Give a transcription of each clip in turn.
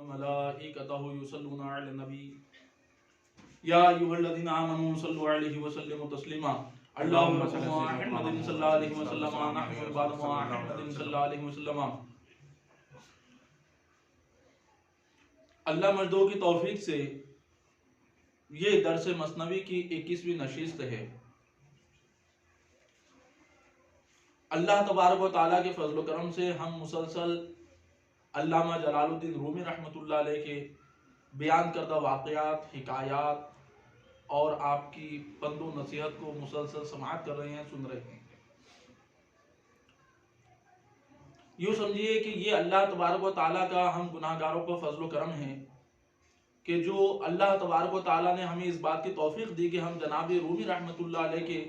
وملائکتہ یصلون علی النبی یا ایھا الذین آمنوا صلوا علیہ وسلموا تسلیما اللہم صل علی محمد صلی اللہ علیہ وسلم نحن عباد محمد صلی اللہ علیہ وسلم۔ اللہ مجدوں کی توفیق سے یہ درس مثنوی کی 21ویں نشست ہے۔ اللہ تبارک و تعالیٰ کے فضل و کرم سے ہم مسلسل علامہ جلال الدین رومی رحمۃ اللہ علیہ کے بیان کردہ واقعات، حکایات اور آپ کی پند و نصیحت کو مسلسل سماعت کر رہے ہیں، سن رہے ہیں۔ یوں سمجھیے کہ یہ اللہ تبارک و تعالیٰ کا ہم گناہ گاروں پر فضل و کرم ہے کہ جو اللہ تبارک و تعالیٰ نے ہمیں اس بات کی توفیق دی کہ ہم جناب رومی رحمۃ اللہ علیہ کے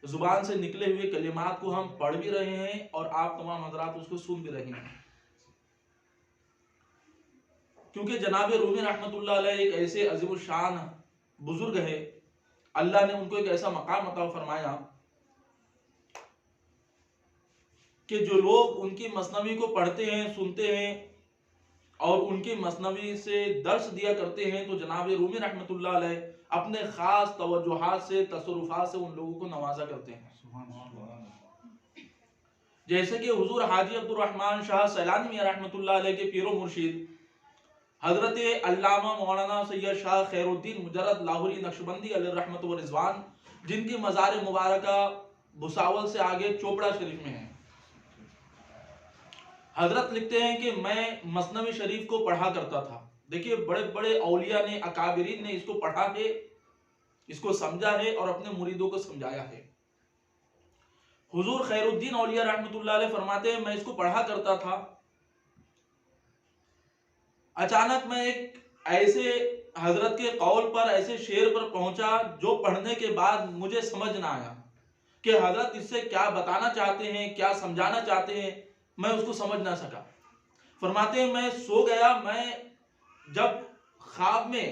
زبان سے نکلے ہوئے کلمات کو ہم پڑھ بھی رہے ہیں اور آپ تمام حضرات اس کو سن بھی رہے ہیں، کیونکہ جناب رومی رحمۃ اللہ علیہ ایک ایسے عظیم الشان بزرگ ہے، اللہ نے ان کو ایک ایسا مقام عطا فرمایا کہ جو لوگ ان کی مثنوی کو پڑھتے ہیں، سنتے ہیں اور ان کی مثنوی سے درس دیا کرتے ہیں، تو جناب رومی رحمۃ اللہ علیہ اپنے خاص توجہات سے، تصرفات سے ان لوگوں کو نوازا کرتے ہیں۔ جیسے کہ حضور حاجی عبد الرحمن شاہ سیلانی میاں رحمۃ اللہ علیہ کے پیر و مرشد حضرت علامہ مولانا سید شاہ خیر الدین مجرد لاہوری نقشبندی علیہ رحمت و رضوان، جن کی مزار مبارکہ بھساول سے آگے چوپڑا شریف میں ہے، حضرت لکھتے ہیں کہ میں مثنوی شریف کو پڑھا کرتا تھا۔ دیکھیے بڑے بڑے اولیاء نے، اکابرین نے اس کو پڑھا ہے، اس کو سمجھا ہے اور اپنے مریدوں کو سمجھایا ہے۔ حضور خیر الدین اولیاء رحمت اللہ علیہ فرماتے ہیں میں اس کو پڑھا کرتا تھا، اچانک میں ایک ایسے حضرت کے قول پر، ایسے شعر پر پہنچا جو پڑھنے کے بعد مجھے سمجھ نہ آیا کہ حضرت اس سے کیا بتانا چاہتے ہیں، کیا سمجھانا چاہتے ہیں، میں اس کو سمجھ نہ سکا۔ فرماتے ہیں میں سو گیا، میں جب خواب میں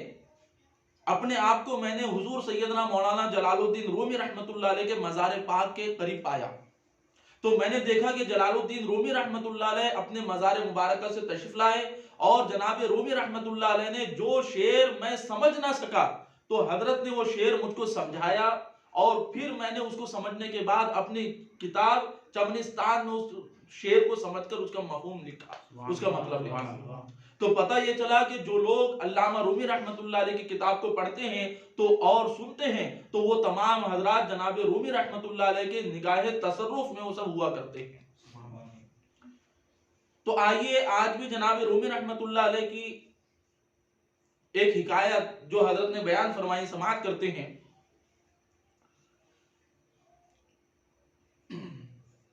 اپنے آپ کو میں نے حضور سیدنا مولانا جلال الدین رومی رحمت اللہ علیہ کے مزار پاک کے قریب پایا، تو میں نے دیکھا کہ جلال الدین رومی رحمت اللہ علیہ اپنے مزار مبارکہ سے تشریف لائے اور جناب رومی رحمت اللہ علیہ نے جو شعر میں سمجھ نہ سکا تو حضرت نے وہ شعر مجھ کو سمجھایا، اور پھر میں نے اس کو سمجھنے کے بعد اپنی کتاب چمنستان میں اس شعر کو سمجھ کر اس کا مفہوم لکھا، اس کا مطلب لکھا۔ تو پتہ یہ چلا کہ جو لوگ علامہ رومی رحمت اللہ علیہ کی کتاب کو پڑھتے ہیں تو اور سنتے ہیں تو وہ تمام حضرات جناب رومی رحمت اللہ علیہ کے نگاہ تصرف میں وہ سب ہوا کرتے ہیں۔ تو آئیے آج بھی جناب رومی رحمت اللہ علیہ کی ایک حکایت جو حضرت نے بیان فرمائی سماعت کرتے ہیں۔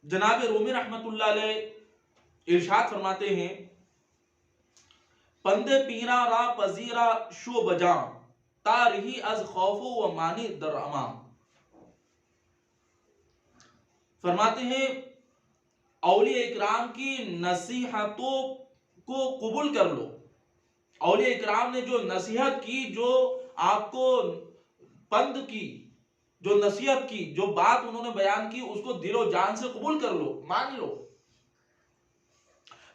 جناب رومی رحمت اللہ علیہ ارشاد فرماتے ہیں پندے پیرا را پذیرا شو بجاں تارہی از خوف و مانی در امام۔ فرماتے ہیں اولیاء اکرام کی نصیحتوں کو قبول کر لو۔ اولیاء اکرام نے جو نصیحت کی، جو آپ کو پند کی، جو نصیحت کی، جو بات انہوں نے بیان کی، اس کو دل و جان سے قبول کر لو، مان لو۔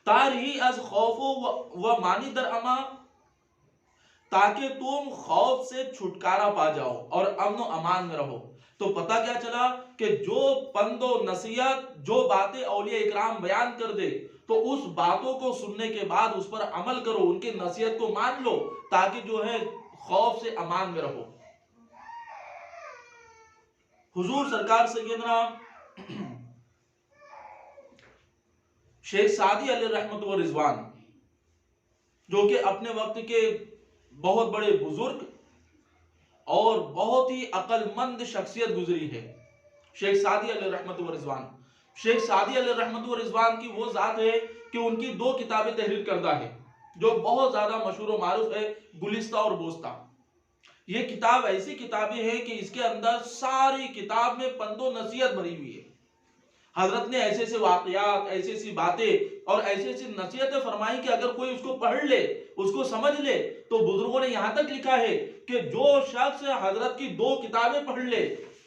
تارہی از خوف و مانی در اما، تاکہ تم خوف سے چھٹکارا پا جاؤ اور امن و امان میں رہو۔ تو پتہ کیا چلا کہ جو پند و نصیحت، جو باتیں اولیاء اکرام بیان کر دے تو اس باتوں کو سننے کے بعد اس پر عمل کرو، ان کی نصیحت کو مان لو تاکہ جو ہے خوف سے امان میں رہو۔ حضور سرکار سیدنا شیخ سعدی علیہ رحمت و رضوان، جو کہ اپنے وقت کے بہت بڑے بزرگ اور بہت ہی عقل مند شخصیت گزری ہے، شیخ سعدی علیہ رحمت و رضوان۔ شیخ سعدی علیہ رحمت و رضوان کی وہ ذات ہے کہ ان کی 2 کتابیں تحریر کردہ ہے جو بہت زیادہ مشہور و معروف ہے، گلستہ اور بوستہ۔ یہ کتاب ایسی کتابیں ہیں کہ اس کے اندر ساری کتاب میں پند و نصیحت بھری ہوئی ہے۔ حضرت نے ایسے ایسے واقعات، ایسی ایسی باتیں اور ایسی ایسی نصیحتیں فرمائی کہ اگر کوئی اس کو پڑھ لے، اس کو سمجھ لے، تو بزرگوں نے یہاں تک لکھا ہے کہ جو شخص حضرت کی 2 کتابیں پڑھ لے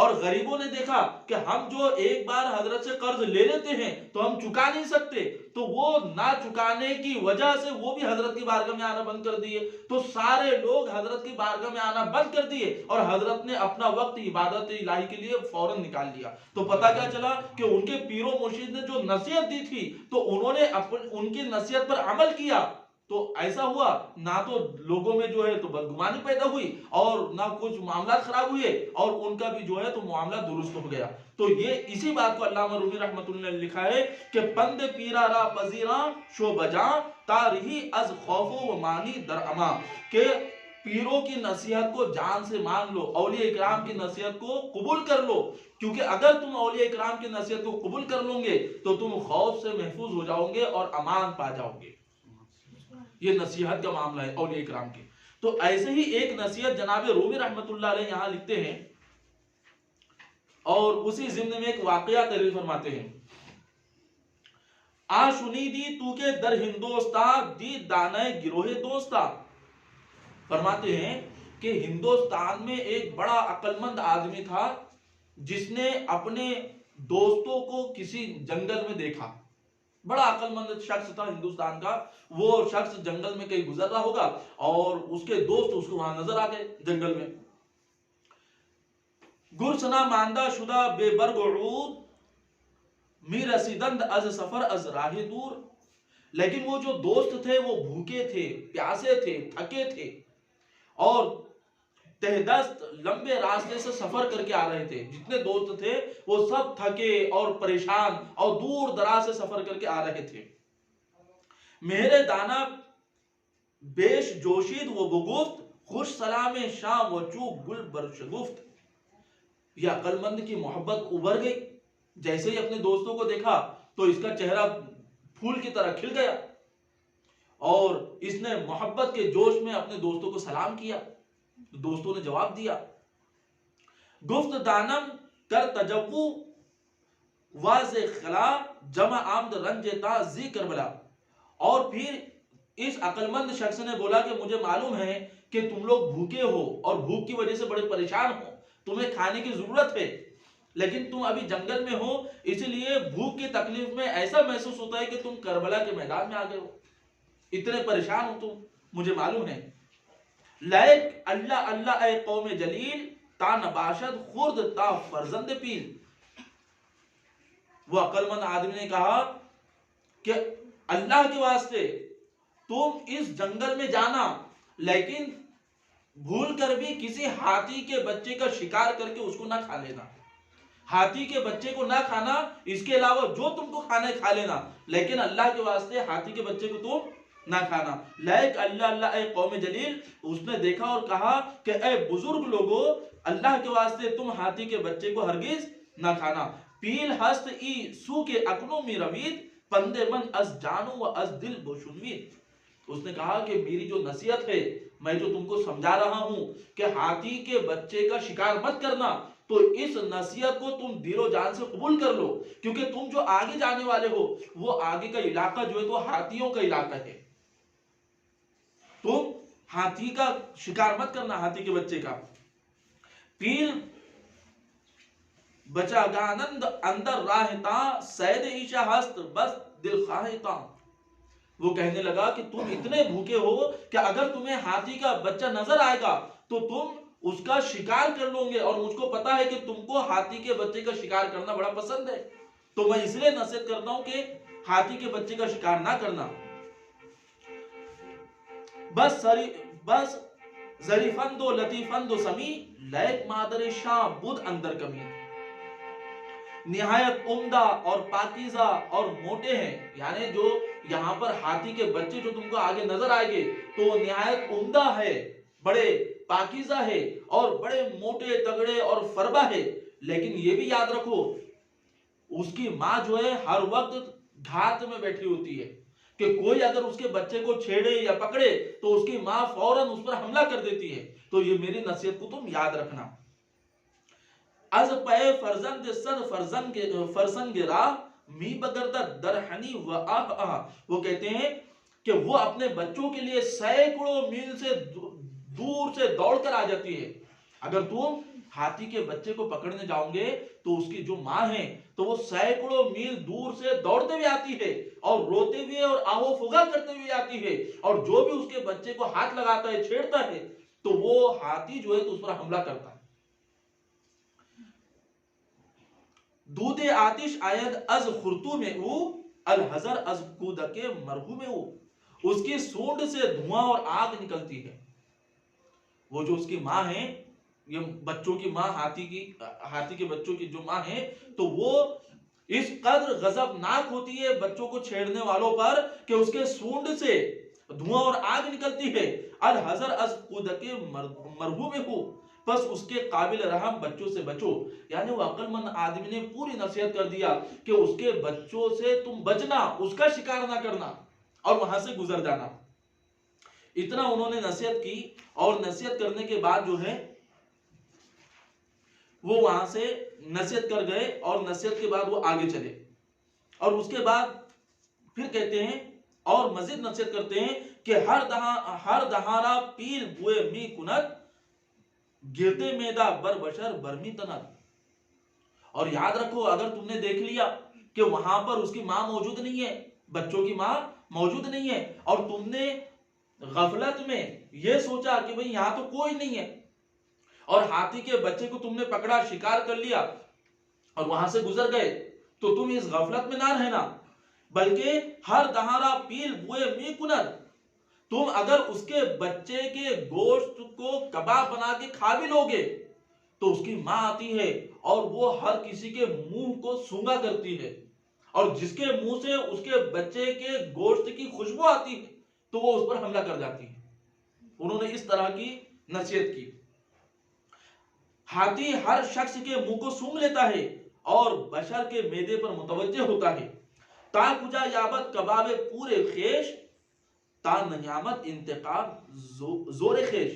اور غریبوں نے دیکھا کہ ہم جو ایک بار حضرت سے قرض لے لیتے ہیں تو ہم چکا نہیں سکتے، تو وہ نہ چکانے کی وجہ سے وہ بھی حضرت کی بارگاہ میں آنا بند کر دیے، تو سارے لوگ حضرت کی بارگاہ میں آنا بند کر دیے، اور حضرت نے اپنا وقت عبادت الہی کے لیے فوراً نکال لیا۔ تو پتہ کیا چلا کہ ان کے پیر و مرشد نے جو نصیحت دی تھی تو انہوں نے ان کی نصیحت پر عمل کیا، تو ایسا ہوا نہ تو لوگوں میں جو ہے تو بدگمانی پیدا ہوئی اور نہ کچھ معاملات خراب ہوئے، اور ان کا بھی جو ہے تو معاملہ درست ہو گیا۔ تو یہ اسی بات کو علامہ رومی رحمۃ اللہ نے لکھا ہے کہ پند پیرا را پذیراں شو بجاں تارہی از خوف و مانی در اما، کہ پیروں کی نصیحت کو جان سے مان لو، اولیاء اکرام کی نصیحت کو قبول کر لو، کیونکہ اگر تم اولیاء اکرام کی نصیحت کو قبول کر لو گے تو تم خوف سے محفوظ ہو جاؤ گے اور امان پا جاؤ گے۔ یہ نصیحت کا معاملہ ہے اولیاء اکرام کی۔ تو ایسے ہی ایک نصیحت جناب رومی رحمت اللہ علیہ یہاں لکھتے ہیں، اور اسی ضمن میں ایک واقعہ تحریر فرماتے ہیں۔ آ شنیدی تو کے در ہندوستا دی دانے گروہ دوستا، فرماتے ہیں کہ ہندوستان میں ایک بڑا عقل مند آدمی تھا جس نے اپنے دوستوں کو کسی جنگل میں دیکھا۔ بڑا عقل مند شخص تھا ہندوستان کا، وہ شخص جنگل میں کہیں گزر رہا ہوگا اور اس کے دوست اس کو وہاں نظر آ گئے جنگل میں۔ گرسنا ماندہ شدہ بے برگ عود می رسیدند از سفر از راہ دور، لیکن وہ جو دوست تھے وہ بھوکے تھے، پیاسے تھے، تھکے تھے، اور تہ دست لمبے راستے سے سفر کر کے آ رہے تھے۔ جتنے دوست تھے وہ سب تھکے اور پریشان اور دور دراز سے سفر کر کے آ رہے تھے۔ مہر دانا بیش جوشید و بگفت خوش سلام شام و چوب گل برشگفت، یہ عقل مند کی محبت ابھر گئی، جیسے ہی اپنے دوستوں کو دیکھا تو اس کا چہرہ پھول کی طرح کھل گیا، اور اس نے محبت کے جوش میں اپنے دوستوں کو سلام کیا، دوستوں نے جواب دیا۔ گفت دانم کر تجو واضح خلا جمع آمد رنجتا زی کربلا، اور پھر اس عقل مند شخص نے بولا کہ مجھے معلوم ہے کہ تم لوگ بھوکے ہو اور بھوک کی وجہ سے بڑے پریشان ہو، تمہیں کھانے کی ضرورت ہے، لیکن تم ابھی جنگل میں ہو، اس لیے بھوک کی تکلیف میں ایسا محسوس ہوتا ہے کہ تم کربلا کے میدان میں آ گئے ہو، اتنے پریشان ہو تم، مجھے معلوم ہے۔ لائک اللہ اللہ اے قوم جلیل تا نباشد خرد تا فرزند پیل، وہ عقل مند آدمی نے کہا کہ اللہ کے واسطے تم اس جنگل میں جانا، لیکن بھول کر بھی کسی ہاتھی کے بچے کا شکار کر کے اس کو نہ کھا لینا، ہاتھی کے بچے کو نہ کھانا، اس کے علاوہ جو تم کو کھانا ہے کھا لینا، لیکن اللہ کے واسطے ہاتھی کے بچے کو تم نہ کھانا۔ لائک اللہ اللہ اے قوم جلیل، اس نے دیکھا اور کہا کہ اے بزرگ لوگو، اللہ کے واسطے تم ہاتھی کے بچے کو ہرگز نہ کھانا۔ پیل ہست ای سو کے اکنو می روید پندے من از جانو و از دل بوشنوید، اس نے کہا کہ میری جو نصیحت ہے، میں جو تم کو سمجھا رہا ہوں کہ ہاتھی کے بچے کا شکار مت کرنا، تو اس نصیحت کو تم دل و جان سے قبول کر لو، کیونکہ تم جو آگے جانے والے ہو وہ آگے کا علاقہ جو ہے تو ہاتھیوں کا علاقہ ہے، تم ہاتھی کا شکار مت کرنا، ہاتھی کے بچے کا۔ پیل بچا گانند اندر راہتا سید عیشہ ہست بس دل خواہتا، وہ کہنے لگا کہ تم اتنے بھوکے ہو کہ اگر تمہیں ہاتھی کا بچہ نظر آئے گا تو تم اس کا شکار کر لو گے، اور مجھ کو پتا ہے کہ تم کو ہاتھی کے بچے کا شکار کرنا بڑا پسند ہے، تو میں اس لیے نصیحت کرتا ہوں کہ ہاتھی کے بچے کا شکار نہ کرنا۔ بس ظریفند و لطیفند و سمی لیک مادر شاہ بدھ اندر کمی، نہایت عمدہ اور پاکیزہ اور موٹے ہیں، یعنی جو یہاں پر ہاتھی کے بچے جو تم کو آگے نظر آئے گے تو وہ نہایت عمدہ ہے، بڑے پاکیزہ ہے اور بڑے موٹے تگڑے اور فربا ہے، لیکن یہ بھی یاد رکھو اس کی ماں جو ہے ہر وقت گھات میں بیٹھی ہوتی ہے، کہ کوئی اگر اس کے بچے کو چھیڑے یا پکڑے تو اس کی ماں فوراً اس پر حملہ کر دیتی ہے، تو یہ میری نصیحت کو تم یاد رکھنا۔ از پے فرزند صد فرزند راہ می بگردہ درہنی و آہ آہ، وہ کہتے ہیں کہ وہ اپنے بچوں کے لیے سینکڑوں میل سے دور سے دوڑ کر آ جاتی ہے۔ اگر تم ہاتھی کے بچے کو پکڑنے جاؤں گے تو اس کی جو ماں ہے تو وہ سینکڑوں میل دور سے دوڑتے ہوئے آتی ہے اور روتے ہوئے اور آہو فغا کرتے ہوئے آتی ہے، اور جو بھی اس کے بچے کو ہاتھ لگاتا ہے، چھیڑتا ہے، تو وہ ہاتھی جو ہے تو اس پر حملہ کرتا ہے۔ دود آتش آید از خرطوم او، الحذر از کودک مرحوم او، اس کی سونڈ سے دھواں اور آگ نکلتی ہے۔ وہ جو اس کی ماں ہے، یہ بچوں کی ماں، ہاتھی کے بچوں کی جو ماں ہے، تو وہ اس قدر غضبناک ہوتی ہے بچوں کو چھیڑنے والوں پر کہ اس کے سونڈ سے دھواں اور آگ نکلتی ہے۔ الحذر از کودک مرحوم ہو، بس اس کے قابل رحم بچوں سے بچو۔ یعنی وہ عقل مند آدمی نے پوری نصیحت کر دیا کہ اس کے بچوں سے تم بچنا، اس کا شکار نہ کرنا اور وہاں سے گزر جانا۔ اتنا انہوں نے نصیحت کی، اور نصیحت کرنے کے بعد جو ہے وہ وہاں سے نصیحت کر گئے، اور نصیحت کے بعد وہ آگے چلے، اور اس کے بعد پھر کہتے ہیں اور مزید نصیحت کرتے ہیں کہ ہر دہارا پیل بوئے می کنت، گرتے میدا بر بشر برمی تنت۔ اور یاد رکھو، اگر تم نے دیکھ لیا کہ وہاں پر اس کی ماں موجود نہیں ہے، بچوں کی ماں موجود نہیں ہے، اور تم نے غفلت میں یہ سوچا کہ بھئی یہاں تو کوئی نہیں ہے، اور ہاتھی کے بچے کو تم نے پکڑا، شکار کر لیا اور وہاں سے گزر گئے، تو تم اس غفلت میں نہ رہنا، بلکہ ہر دہارا پیل بوئے می کنت، تم اگر اس کے بچے کے گوشت کو کباب بنا کے کھا بھی لوگے تو اس کی ماں آتی ہے اور وہ ہر کسی کے منہ کو سونگا کرتی ہے، اور جس کے منہ سے اس کے بچے کے گوشت کی خوشبو آتی ہے تو وہ اس پر حملہ کر جاتی ہے۔ انہوں نے اس طرح کی نصیحت کی۔ ہاتھی ہر شخص کے منہ کو سونگ لیتا ہے اور بشر کے معدے پر متوجہ ہوتا ہے۔ تا کجا یابت کباب پورے خیش، تا نیامت انتقام زور خیش،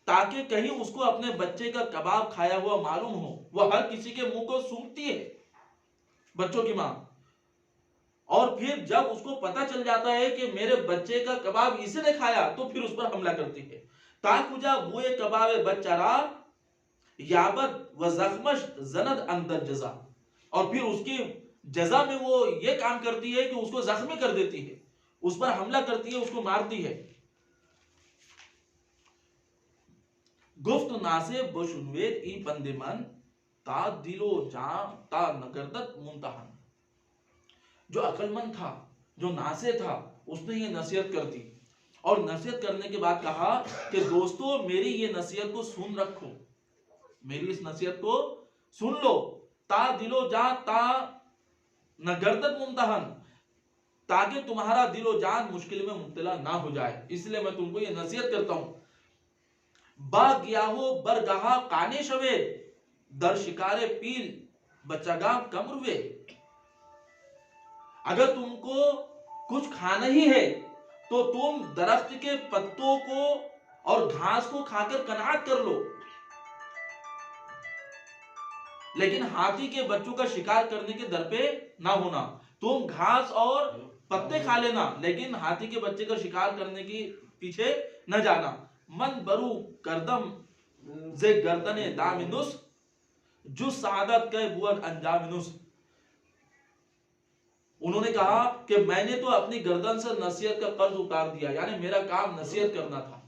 تاکہ کہیں اس کو اپنے بچے کا کباب کھایا ہوا معلوم ہو۔ وہ ہر کسی کے منہ کو سونگتی ہے، بچوں کی ماں، اور پھر جب اس کو پتا چل جاتا ہے کہ میرے بچے کا کباب اسے نے کھایا تو پھر اس پر حملہ کرتی ہے۔ تا کجا بوئے کباب بچرا، یابت و زخمش زند اندر جزا، اور پھر اس کی جزا میں وہ یہ کام کرتی ہے کہ اس کو زخمی کر دیتی ہے، اس پر حملہ کرتی ہے، اس کو مارتی ہے۔ گفت ناسے بشنوید ای بند من، تا دل و جان تا نگردت منتہن۔ جو عقل مند تھا، جو ناسے تھا، اس نے یہ نصیحت کر دی، اور نصیحت کرنے کے بعد کہا کہ دوستو میری یہ نصیحت کو سن رکھو، میری اس نصیحت کو سن لو، تا دل و جان تا نگردت منتہن، تاکہ تمہارا دل و جان مشکل میں مبتلا نہ ہو جائے، اس لیے میں تم کو یہ نصیحت کرتا ہوں۔ با گیاہو برگاہا کانے شوے، در شکار پیل بچگاہ کم روے۔ اگر تم کو کچھ کھانا ہی ہے تو تم درخت کے پتوں کو اور گھاس کو کھا کر قناعت کر لو، لیکن ہاتھی کے بچوں کا شکار کرنے کے در پہ نہ ہونا۔ تم گھاس اور پتے کھا لینا، لیکن ہاتھی کے بچے کا شکار کرنے کے پیچھے نہ جانا۔ من برو کردم زے گردن دامنس، جو سعادت کے بود انجامنس۔ انہوں نے کہا کہ میں نے تو اپنی گردن سے نصیحت کا قرض اتار دیا، یعنی میرا کام نصیحت کرنا تھا،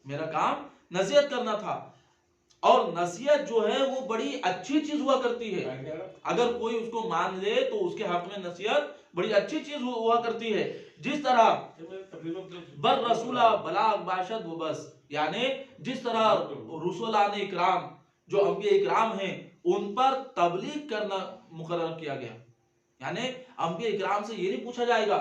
میرا کام نصیحت کرنا تھا، اور نصیحت جو ہے وہ بڑی اچھی چیز ہوا کرتی ہے، اگر کوئی اس کو مان لے تو اس کے حق میں نصیحت بڑی اچھی چیز ہوا کرتی ہے۔ جس طرح بر رسولہ بلاغ باشد و بس، یعنی جس طرح رسولان اکرام جو انبیاء اکرام ہیں ان پر تبلیغ کرنا مقرر کیا گیا، یعنی انبیاء اکرام سے یہ نہیں پوچھا جائے گا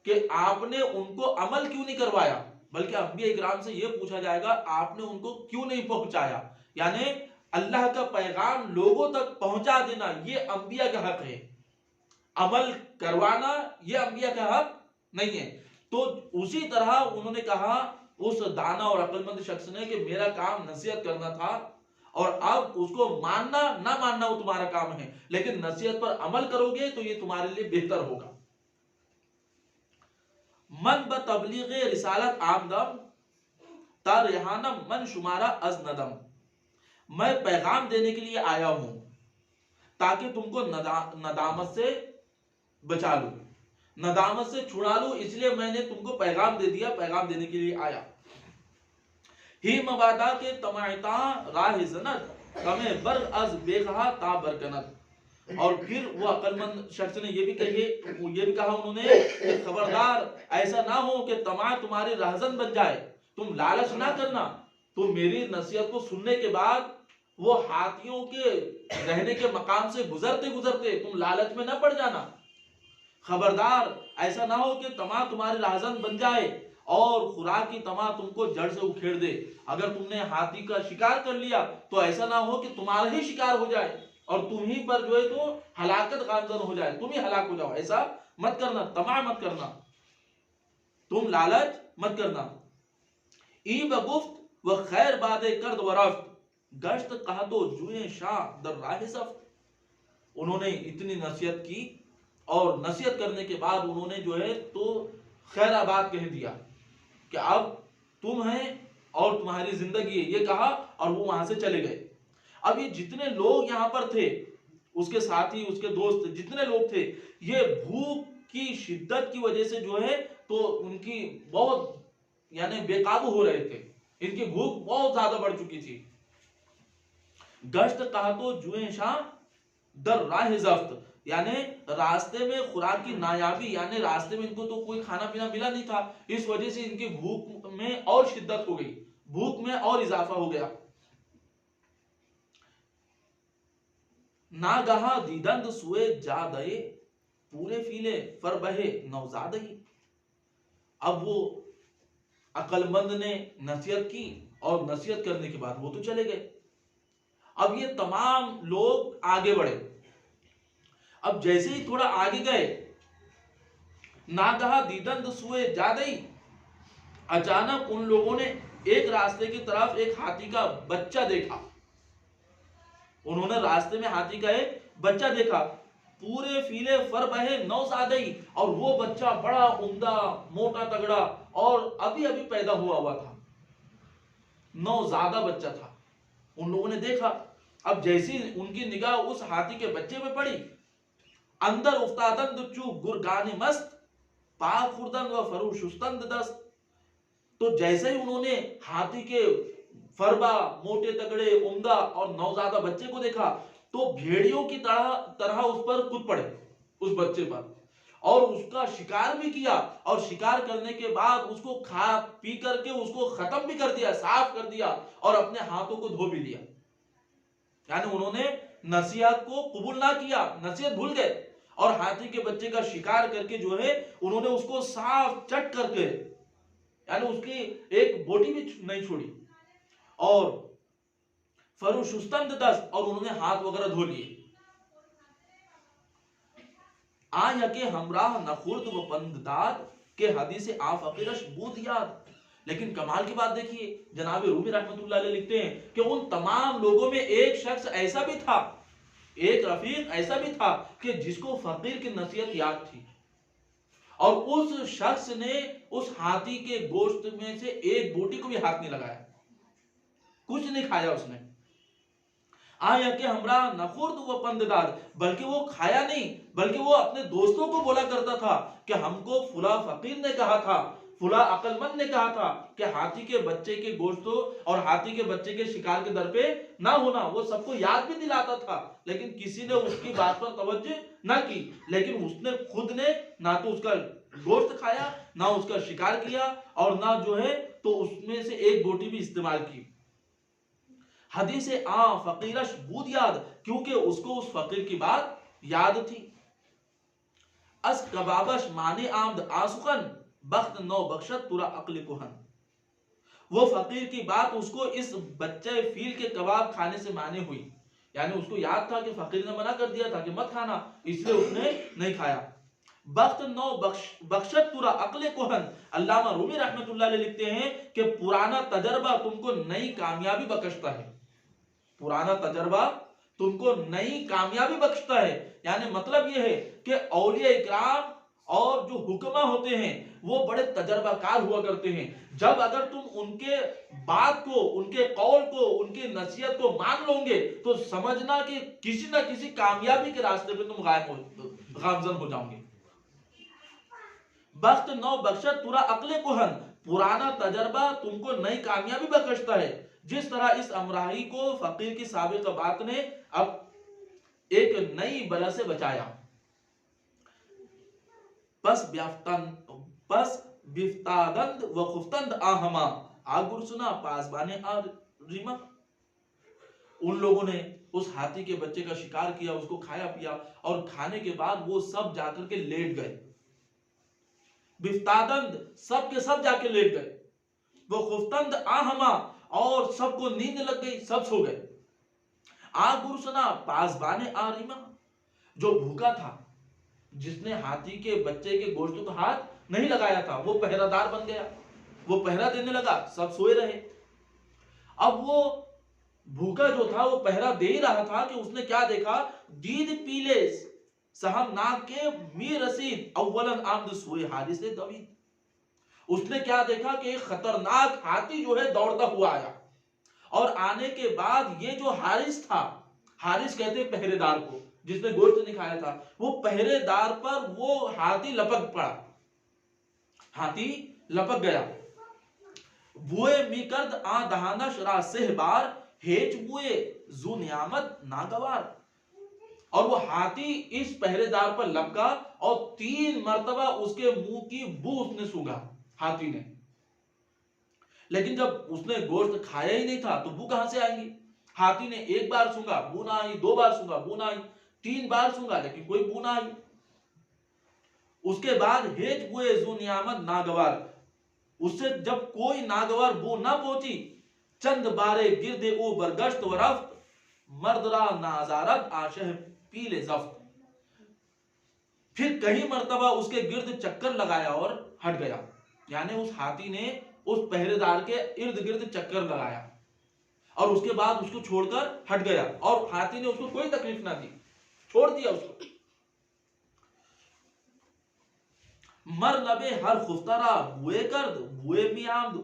کہ آپ نے ان کو عمل کیوں نہیں کروایا، بلکہ انبیاء اکرام سے یہ پوچھا جائے گا آپ نے ان کو کیوں نہیں پہنچایا۔ یعنی اللہ کا پیغام لوگوں تک پہنچا دینا یہ انبیاء کا حق ہے، عمل کروانا یہ انبیاء کا حق نہیں ہے۔ تو اسی طرح انہوں نے کہا اس دانا اور عقل مند شخص نے کہ میرا کام نصیحت کرنا تھا، اور اب اس کو ماننا نہ ماننا وہ تمہارا کام ہے، لیکن نصیحت پر عمل کرو گے تو یہ تمہارے لیے بہتر ہوگا۔ من بتبلیغ رسالت آمدم، تا ریحانم من شمارا از ندم۔ میں پیغام دینے کے لیے آیا ہوں تاکہ تم کو ندامت سے بچا لوں، ندامت سے چھڑا لوں، اس لیے میں نے تم کو پیغام دے دیا، پیغام دینے کے لیے آیا۔ ہی مبادا کے تماعتا راہ زند کمیں برگ از بے کہا تا برکنت۔ اور پھر وہ عقل مند شخص نے یہ بھی کہا انہوں نے کہ خبردار ایسا نہ ہو کہ طمع تمہاری رہزن بن جائے، تم لالچ نہ کرنا، تم میری نصیحت کو سننے کے بعد وہ ہاتھیوں کے رہنے کے مقام سے گزرتے گزرتے تم لالچ میں نہ پڑ جانا۔ خبردار ایسا نہ ہو کہ طمع تمہاری رہزن بن جائے اور خوراک کی طمع تم کو جڑ سے اکھیڑ دے۔ اگر تم نے ہاتھی کا شکار کر لیا تو ایسا نہ ہو کہ تمہارا ہی شکار ہو جائے اور تم ہی پر جو ہے تو ہلاکت گامزن ہو جائے، تم ہی ہلاک ہو جاؤ۔ ایسا مت کرنا، طمع مت کرنا، تم لالچ مت کرنا۔ ای بگفت و خیر باد کرد و رفت گشت قحط و جوئیں شاہ در راہ زفت۔ انہوں نے اتنی نصیحت کی اور نصیحت کرنے کے بعد انہوں نے جو ہے تو خیر آباد کہہ دیا کہ اب تم ہیں اور تمہاری زندگی ہے، یہ کہا اور وہ وہاں سے چلے گئے۔ اب یہ جتنے لوگ یہاں پر تھے، اس کے ساتھی، اس کے دوست، جتنے لوگ تھے، یہ بھوک کی شدت کی وجہ سے جو ہے تو ان کی بہت یعنی بے قابو ہو رہے تھے، ان کی بھوک بہت زیادہ بڑھ چکی تھی۔ گشت قحط و جوئیں شاہ در راہ زفت، یعنی راستے میں خوراک کی نایابی، یعنی راستے میں ان کو تو کوئی کھانا پینا ملا نہیں تھا، اس وجہ سے ان کی بھوک میں اور شدت ہو گئی، بھوک میں اور اضافہ ہو گیا۔ ناگہاں دیدند سوئے جا دئے پورے فیلے فر بہے نوزادہی۔ اب وہ عقل مند نے نصیحت کی اور نصیحت کرنے کے بعد وہ تو چلے گئے۔ اب یہ تمام لوگ آگے بڑھے۔ اب جیسے ہی تھوڑا آگے گئے، ناگہاں دیدند سوئے جا دئی، اچانک ان لوگوں نے ایک راستے کی طرف ایک ہاتھی کا بچہ دیکھا۔ انہوں نے راستے میں ہاتھی کا ایک بچہ دیکھا، پورے فیلے فر بہے نوزادہی، اور وہ بچہ بڑا عمدہ، موٹا تگڑا اور ابھی ابھی پیدا ہوا تھا، نوزادہ بچہ تھا۔ ان لوگوں نے دیکھا، اب جیسی ان کی نگاہ اس ہاتھی کے بچے پہ پڑی، اندر افتادند چو گرگان مست پاک خوردند و فرو شستند دست۔ تو جیسے ہی انہوں نے ہاتھی کے فربا، موٹے تگڑے، عمدہ اور نوزادہ بچے کو دیکھا تو بھیڑیوں کی طرح اس پر کود پڑے، اس بچے پر، اور اس کا شکار بھی کیا، اور شکار کرنے کے بعد اس کو کھا پی کر کے اس کو ختم بھی کر دیا، صاف کر دیا اور اپنے ہاتھوں کو دھو بھی لیا۔ یعنی انہوں نے نصیحت کو قبول نہ کیا، نصیحت بھول گئے اور ہاتھی کے بچے کا شکار کر کے جو ہے انہوں نے اس کو صاف چٹ کر کے، یعنی اس کی ایک بوٹی بھی نہیں چھوڑی، اور فرو شستند دست، اور انہوں نے ہاتھ وغیرہ دھو لیے۔ آیا کہ ہمراہ نخورد و پند داد کہ حدیث آ فقیرش بود یاد۔ لیکن کمال کی بات دیکھیے، جناب رومی رحمت اللہ علیہ لکھتے ہیں کہ ان تمام لوگوں میں ایک شخص ایسا بھی تھا، ایک رفیق ایسا بھی تھا کہ جس کو فقیر کی نصیحت یاد تھی، اور اس شخص نے اس ہاتھی کے گوشت میں سے ایک بوٹی کو بھی ہاتھ نہیں لگایا، کچھ نہیں کھایا اس نے۔ آیا کہ ہمراہ نخورد و پندداد، بلکہ وہ کھایا نہیں، بلکہ وہ اپنے دوستوں کو بولا کرتا تھا کہ ہم کو فلاں فقیر نے کہا تھا، فلاں عقل مند نے کہا تھا کہ ہاتھی کے بچے کے گوشتوں اور ہاتھی کے بچے کے شکار کے در پہ نہ ہونا۔ وہ سب کو یاد بھی دلاتا تھا، لیکن کسی نے اس کی بات پر توجہ نہ کی، لیکن اس نے خود نے نہ تو اس کا گوشت کھایا، نہ اس کا شکار کیا، اور نہ جو ہے تو اس میں سے ایک بوٹی بھی استعمال کی۔ حدیث آ فقیرش بود یاد، کیونکہ اس کو اس فقیر کی بات یاد تھی۔ اس کبابش مانے آمد آسخن بخت نو بخشت ترا عقل کہن۔ وہ فقیر کی بات اس کو اس بچے فیل کے کباب کھانے سے مانے ہوئی، یعنی اس کو یاد تھا کہ فقیر نے منع کر دیا تھا کہ مت کھانا، اس لیے اس نے نہیں کھایا۔ بخت نو بخشت ترا عقل کہن، علامہ رومی رحمت اللہ علیہ لکھتے ہیں کہ پرانا تجربہ تم کو نئی کامیابی بخشتا ہے، پرانا تجربہ تم کو نئی کامیابی بخشتا ہے۔ یعنی مطلب یہ ہے کہ اولیاء اکرام اور جو حکمہ ہوتے ہیں وہ بڑے تجربہ کار ہوا کرتے ہیں. جب اگر تم ان کے بات کو، ان کے قول کو، ان کی نصیحت کو مان لو گے تو سمجھنا کہ کسی نہ کسی کامیابی کے راستے پہ تم گامزن ہو جاؤ گے. بخت نو بخشت پورا عقل کہن، پرانا تجربہ تم کو نئی کامیابی بخشتا ہے. جس طرح اس امراہی کو فقیر کی سابقہ بات نے اب ایک نئی بلا سے بچایا. پس بیفتادند و خفتند آہما، آگر سنا پاسبانے ریما. ان لوگوں نے اس ہاتھی کے بچے کا شکار کیا، اس کو کھایا پیا، اور کھانے کے بعد وہ سب جا کر کے لیٹ گئے. بیفتادند سب کے سب جا کے لیٹ گئے، وہ خفتند آہما اور سب کو نیند لگ گئی، سب سو گئے. آگر سنا پاسبانے ریما، جو بھوکا تھا، جس نے ہاتھی کے بچے کے گوشت کو ہاتھ نہیں لگایا تھا، وہ پہرہ دار بن گیا، وہ پہرہ دینے لگا، سب سوئے رہے. اب وہ بھوکا جو تھا وہ پہرہ دے ہی رہا تھا کہ اس نے کیا دیکھا، دید پیلے سہم ناک کے می رسید اولن آمد سوئے حارث دوید. اس نے کیا دیکھا کہ ایک خطرناک ہاتھی جو ہے دوڑتا ہوا آیا، اور آنے کے بعد یہ جو حارث تھا، حارث کہتے ہیں پہرے دار کو جس نے گوشت نہیں کھایا تھا، وہ پہرے دار پر وہ ہاتھی لپک پڑا، ہاتھی لپک گیا. بوئے می کرد دہانش را سہ بار، ہیچ بوئے زو نیامت ناگوار. اور وہ ہاتھی اس پہرے دار پر لپکا اور 3 مرتبہ اس کے منہ کی بو اس نے سونگا ہاتھی نے. لیکن جب اس نے گوشت کھایا ہی نہیں تھا تو بو کہاں سے آئیں گی؟ ہاتھی نے 1 بار سونگا، بو نہ آئی، 2 بار سونگا، بو نہ آئی، 3 بار سونگا لیکن کوئی بو نہ آئی. اس کے بعد ہیچ بوئے زو نیامت ناگوار، اس سے جب کوئی ناگوار بو نہ پہنچی، چند بارے گردے او برگشت و رفت، مرد را نازارت آشہ پیل زفت. پھر کئی مرتبہ اس کے گرد چکر لگایا اور ہٹ گیا. یعنی اس ہاتھی نے اس پہرے دار کے ارد گرد چکر لگایا اور اس کے بعد اس کو چھوڑ کر ہٹ گیا، اور ہاتھی نے اس کو کوئی تکلیف نہ دی، چھوڑ دیا اس کو. مر لبے ہر خفترا بوئے کرد، بوئے می آمد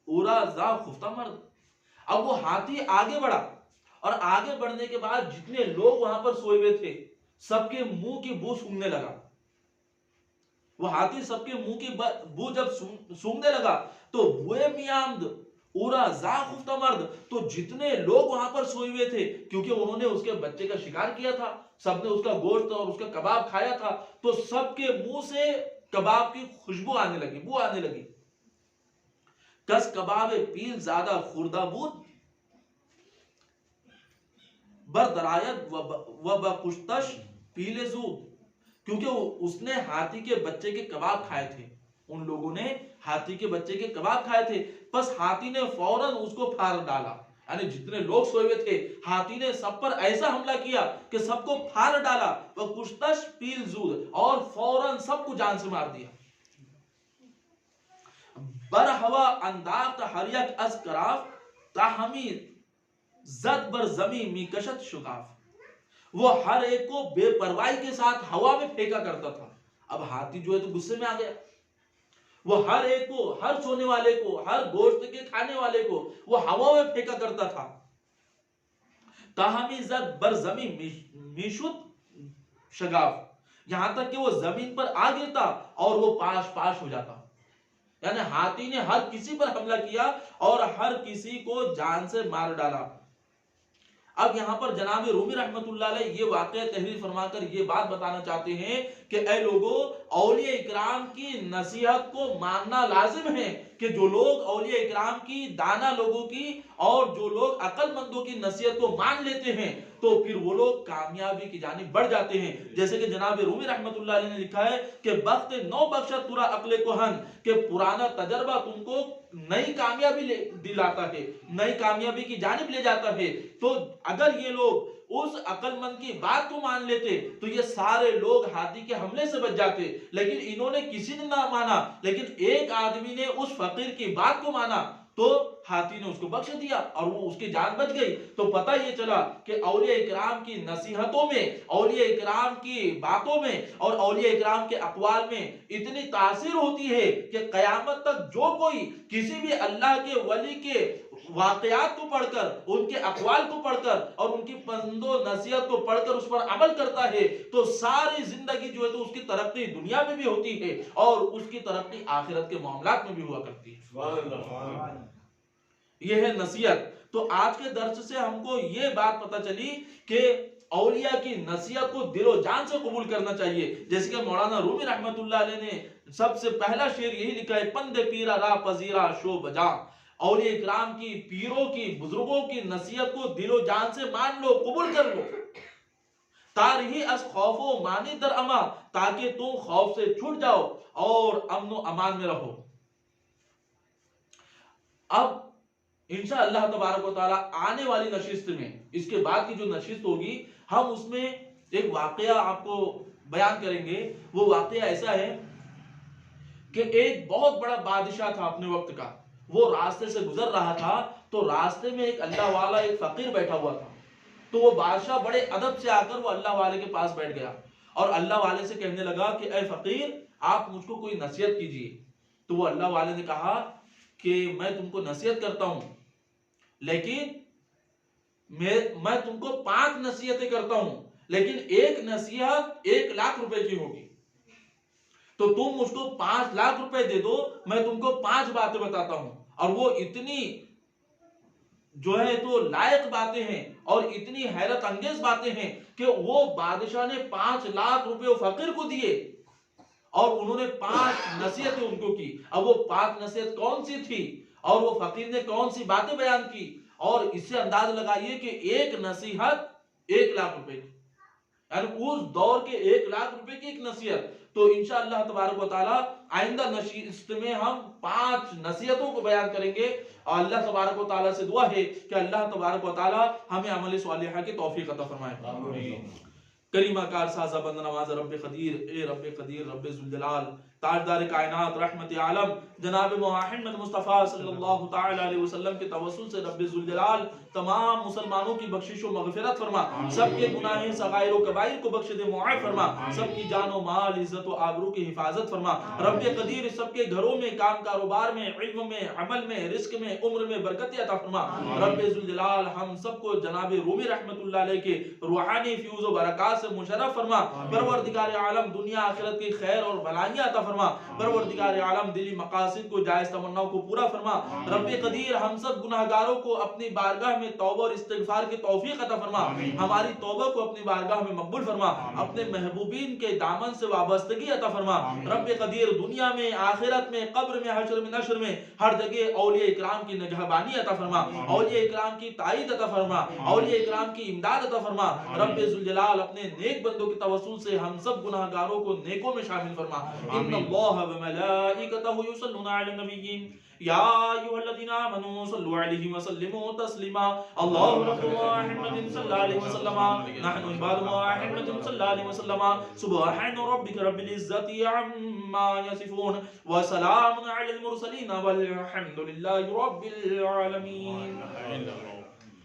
اورا زا خفتہ مرد. اب وہ ہاتھی آگے بڑھا، اور آگے بڑھنے کے بعد جتنے لوگ وہاں پر سوئے ہوئے تھے سب کے منہ کی بو سونگنے لگا. وہ ہاتھی سب کے منہ کی بو جب سونگنے لگا تو بوئے می آمد اورا زا خفتہ مرد، تو جتنے لوگ وہاں پر سوئے ہوئے تھے کیونکہ انہوں نے اس کے بچے کا شکار کیا تھا، سب نے اس کا گوشت اور اس کا کباب کھایا تھا، تو سب کے منہ سے کباب کی خوشبو آنے لگی، بو آنے لگی. کس کباب پیل زیادہ خوردہ بود، بردرایت و بکشتش پیل زود. کیونکہ اس نے ہاتھی کے بچے کے کباب کھائے تھے، ان لوگوں نے ہاتھی کے بچے کے کباب کھائے تھے، بس ہاتھی نے فوراً اس کو پھاڑ ڈالا. یعنی جتنے لوگ سوئے ہوئے تھے ہاتھی نے سب پر ایسا حملہ کیا کہ سب کو پھاڑ ڈالا، وہ کشتش پیل زود، اور فوراً سب کو جان سے مار دیا. بر ہوا انداخت ہر یک از کراف، تاہمی زد بر زمین می کشت شکاف. وہ ہر ایک کو بے پرواہی کے ساتھ ہوا میں پھینکا کرتا تھا. اب ہاتھی جو ہے تو غصے میں آ گیا، وہ ہر ایک کو، ہر سونے والے کو، ہر گوشت کے کھانے والے کو وہ ہوا میں پھینکا کرتا تھا. تاہمی زد بر زمین میشت شگاف، یہاں تک کہ وہ زمین پر آ گرتا اور وہ پاش پاش ہو جاتا. یعنی ہاتھی نے ہر کسی پر حملہ کیا اور ہر کسی کو جان سے مار ڈالا. اب یہاں پر جناب رومی رحمت اللہ علیہ یہ واقعہ تحریر فرما کر یہ بات بتانا چاہتے ہیں کہ اے لوگو، اولیاء اکرام کی نصیحت کو ماننا لازم ہے، کہ جو لوگ اولیاء اکرام کی، دانا لوگوں کی اور جو لوگ عقل مندوں کی نصیحت کو مان لیتے ہیں تو پھر وہ لوگ کامیابی کی جانب بڑھ جاتے ہیں. جیسے کہ جناب رومی رحمت اللہ علیہ نے لکھا ہے کہ بخت نو بخشت پورا عقل کہن، کہ پرانا تجربہ تم کو نئی کامیابی دلاتا ہے، نئی کامیابی کی جانب لے جاتا ہے. تو اگر یہ لوگ اس عقل مند کی بات کو مان لیتے تو یہ سارے لوگ ہاتھی کے حملے سے بچ جاتے، لیکن انہوں نے کسی نے نہ مانا، لیکن ایک آدمی نے اس فقیر کی بات کو مانا تو ہاتھی نے اس کو بخش دیا اور وہ اس کی جان بچ گئی۔ تو پتہ یہ چلا کہ اولیاء اکرام کی نصیحتوں میں، اولیاء اکرام کی باتوں میں اور اولیاء اکرام کے اقوال میں اتنی تاثیر ہوتی ہے کہ قیامت تک جو کوئی کسی بھی اللہ کے ولی کے واقعات کو پڑھ کر، ان کے اقوال کو پڑھ کر اور ان کی پند و نصیحت کو پڑھ کر اس پر عمل کرتا ہے تو ساری زندگی جو ہے تو اس کی ترقی دنیا میں بھی ہوتی ہے اور اس کی ترقی آخرت کے معاملات میں بھی ہوا کرتی ہے۔ یہ ہے نصیحت۔ تو آج کے درس سے ہم کو یہ بات پتہ چلی کہ اولیاء کی نصیحت کو دل و جان سے قبول کرنا چاہیے، جیسے کہ مولانا رومی رحمت اللہ علیہ نے سب سے پہلا شعر یہی لکھا ہے، پند پیرا را پذیرا شو بجا۔ اولیاء اکرام کی، پیروں کی، بزرگوں کی نصیحت کو دل و جان سے مان لو، قبول کر لو۔ تارہی از خوف و مانی در اما، تاکہ تم خوف سے چھوٹ جاؤ اور امن و امان میں رہو۔ اب انشاءاللہ تبارک و تعالی آنے والی نشست میں، اس کے بعد کی جو نشست ہوگی، ہم اس میں ایک واقعہ آپ کو بیان کریں گے۔ وہ واقعہ ایسا ہے کہ ایک بہت بڑا بادشاہ تھا اپنے وقت کا، وہ راستے سے گزر رہا تھا تو راستے میں ایک اللہ والا، ایک فقیر بیٹھا ہوا تھا۔ تو وہ بادشاہ بڑے ادب سے آ کر وہ اللہ والے کے پاس بیٹھ گیا اور اللہ والے سے کہنے لگا کہ اے فقیر، آپ مجھ کو کوئی نصیحت کیجیے۔ تو وہ اللہ والے نے کہا کہ میں تم کو نصیحت کرتا ہوں، لیکن میں تم کو 5 نصیحتیں کرتا ہوں، لیکن ایک نصیحت 1 لاکھ روپے کی ہوگی۔ تو تم مجھ کو 5 لاکھ روپے دے دو، میں تم کو 5 باتیں بتاتا ہوں، اور وہ اتنی جو ہے تو لائق باتیں ہیں اور اتنی حیرت انگیز باتیں ہیں کہ وہ بادشاہ نے 5 لاکھ روپے فقیر کو دیے اور انہوں نے 5 نصیحتیں ان کو کی۔ اب وہ 5 نصیحت کون سی تھی اور وہ فقیر نے کون سی باتیں بیان کی، اور اس سے انداز لگائیے کہ ایک نصیحت 1 لاکھ روپے کی، یعنی اس دور کے 1 لاکھ روپے کی ایک نصیحت۔ تو انشاءاللہ تبارک و تعالی آئندہ نشست میں ہم 5 نصیحتوں کو بیان کریں گے، اور اللہ تبارک و تعالی سے دعا ہے کہ اللہ تبارک و تعالی ہمیں عمل صالحہ کی توفیق عطا فرمائے۔ کریمہ کار سازہ بند نواز رب قدیر، اے رب قدیر، رب ذوالجلال، تاجدار کائنات، رحمت عالم، جناب محمد مصطفیٰ صلی اللہ تعالی علیہ وسلم کے توسل سے رب ذوالجلال تمام مسلمانوں کی بخشش و مغفرت فرما، سب کے گناہیں صغائر و کبائر کو بخش دے، معاف فرما، سب کی جان و مال، عزت و آبرو کی حفاظت فرما۔ رب قدیر سب کے گھروں میں، کام کاروبار میں، علم میں، عمل میں، رزق میں، عمر میں برکت عطا فرما۔ رب ذوالجلال ہم سب کو جناب رومی رحمت اللہ علیہ کے روحانی فیوز و برکات سے مشرف فرما۔ پروردگار عالم دنیا آخرت کی خیر اور بھلائیاں عطا فرما۔ پروردگار عالم دلی مقاصد کو، جائز تمناؤں کو پورا فرما۔ رب قدیر ہم سب گناہگاروں کو اپنی بارگاہ میں توبہ اور استغفار کی توفیق عطا فرما، ہماری توبہ کو اپنی بارگاہ میں مقبول فرما، اپنے محبوبین کے دامن سے وابستگی عطا فرما۔ رب قدیر دنیا میں، آخرت میں، قبر میں، حشر میں، نشر میں، ہر جگہ اولیاء اکرام کی نگہبانی عطا فرما، اولیاء اکرام کی تائید عطا فرما، اولیاء اکرام کی امداد عطا فرما۔ رب ذوالجلال اپنے نیک بندوں کی توسل سے ہم سب گناہگاروں کو نیکوں میں شامل فرما۔ ان اللہ و ملائکتہ یصلون علی النبی یا ایھا الذین آمنوا صلوا علیہ وسلموا تسلیما۔ اللہم رب محمد صلی اللہ علیہ وسلم، نحن عباد محمد صلی اللہ علیہ وسلم، سبحان ربک رب العزت عما یصفون وسلام علی المرسلین والحمد للہ رب العالمین۔